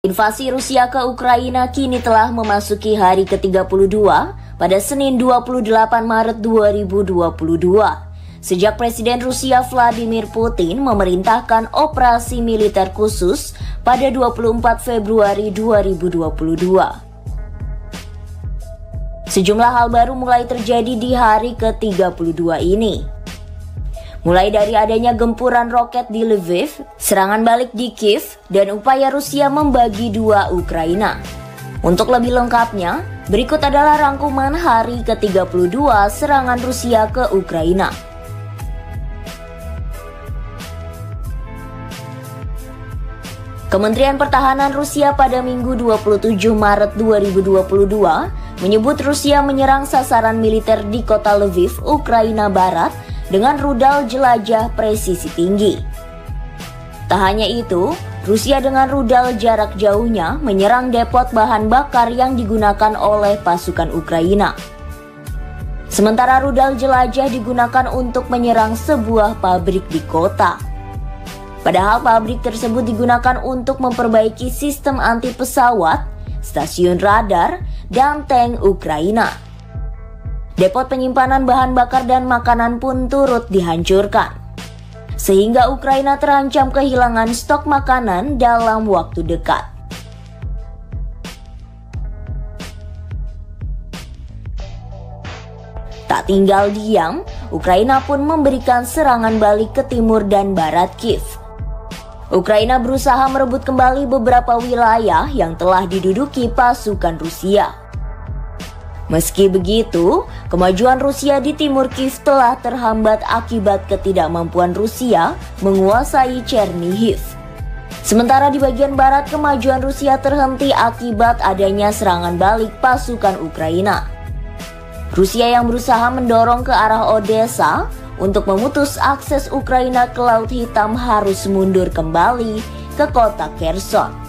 Invasi Rusia ke Ukraina kini telah memasuki hari ke-32 pada Senin 28 Maret 2022. Sejak Presiden Rusia Vladimir Putin memerintahkan operasi militer khusus pada 24 Februari 2022. Sejumlah hal baru mulai terjadi di hari ke-32 ini. Mulai dari adanya gempuran roket di Lviv, serangan balik di Kiev, dan upaya Rusia membagi dua Ukraina. Untuk lebih lengkapnya, berikut adalah rangkuman hari ke-32 serangan Rusia ke Ukraina. Kementerian Pertahanan Rusia pada Minggu 27 Maret 2022 menyebut Rusia menyerang sasaran militer di kota Lviv, Ukraina Barat, dengan rudal jelajah presisi tinggi. Tak hanya itu, Rusia dengan rudal jarak jauhnya menyerang depot bahan bakar yang digunakan oleh pasukan Ukraina. Sementara rudal jelajah digunakan untuk menyerang sebuah pabrik di kota. Padahal pabrik tersebut digunakan untuk memperbaiki sistem anti pesawat, stasiun radar, dan tank Ukraina. Depot penyimpanan bahan bakar dan makanan pun turut dihancurkan, sehingga Ukraina terancam kehilangan stok makanan dalam waktu dekat. Tak tinggal diam, Ukraina pun memberikan serangan balik ke timur dan barat Kiev. Ukraina berusaha merebut kembali beberapa wilayah yang telah diduduki pasukan Rusia. Meski begitu, kemajuan Rusia di timur Kiev telah terhambat akibat ketidakmampuan Rusia menguasai Chernihiv. Sementara di bagian barat, kemajuan Rusia terhenti akibat adanya serangan balik pasukan Ukraina. Rusia yang berusaha mendorong ke arah Odessa untuk memutus akses Ukraina ke Laut Hitam harus mundur kembali ke kota Kherson.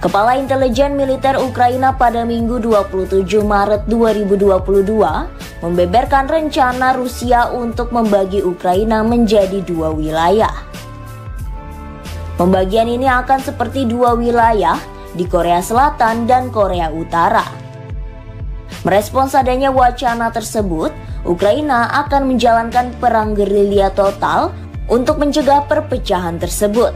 Kepala Intelijen Militer Ukraina pada Minggu 27 Maret 2022 membeberkan rencana Rusia untuk membagi Ukraina menjadi dua wilayah. Pembagian ini akan seperti dua wilayah di Korea Selatan dan Korea Utara. Merespons adanya wacana tersebut, Ukraina akan menjalankan perang gerilya total untuk mencegah perpecahan tersebut.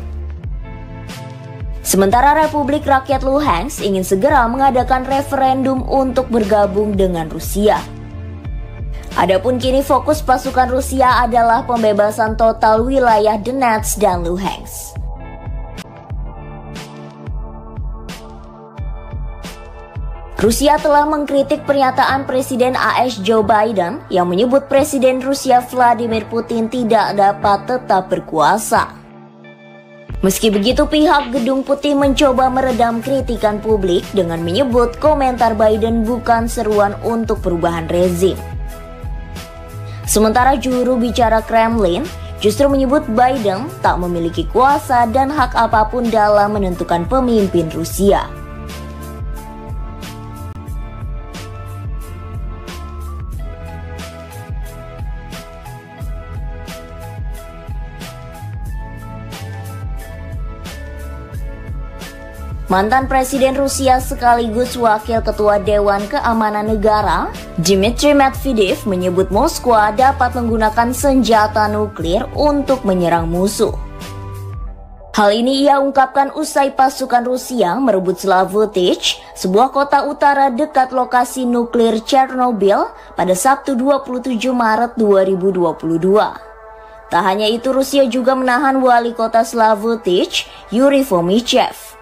Sementara Republik Rakyat Luhansk ingin segera mengadakan referendum untuk bergabung dengan Rusia. Adapun kini fokus pasukan Rusia adalah pembebasan total wilayah Donetsk dan Luhansk. Rusia telah mengkritik pernyataan Presiden AS Joe Biden yang menyebut Presiden Rusia Vladimir Putin tidak dapat tetap berkuasa. Meski begitu, pihak Gedung Putih mencoba meredam kritikan publik dengan menyebut komentar Biden bukan seruan untuk perubahan rezim. Sementara juru bicara Kremlin justru menyebut Biden tak memiliki kuasa dan hak apapun dalam menentukan pemimpin Rusia. Mantan Presiden Rusia sekaligus Wakil Ketua Dewan Keamanan Negara, Dmitry Medvedev menyebut Moskwa dapat menggunakan senjata nuklir untuk menyerang musuh. Hal ini ia ungkapkan usai pasukan Rusia merebut Slavutich, sebuah kota utara dekat lokasi nuklir Chernobyl pada Sabtu 27 Maret 2022. Tak hanya itu, Rusia juga menahan wali kota Slavutich, Yuri Fomichev.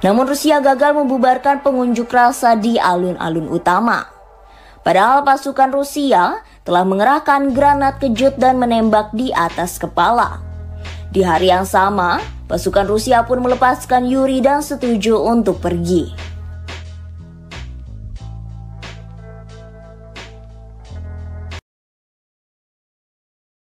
Namun Rusia gagal membubarkan pengunjuk rasa di alun-alun utama. Padahal pasukan Rusia telah mengerahkan granat kejut dan menembak di atas kepala. Di hari yang sama, pasukan Rusia pun melepaskan Yuri dan setuju untuk pergi.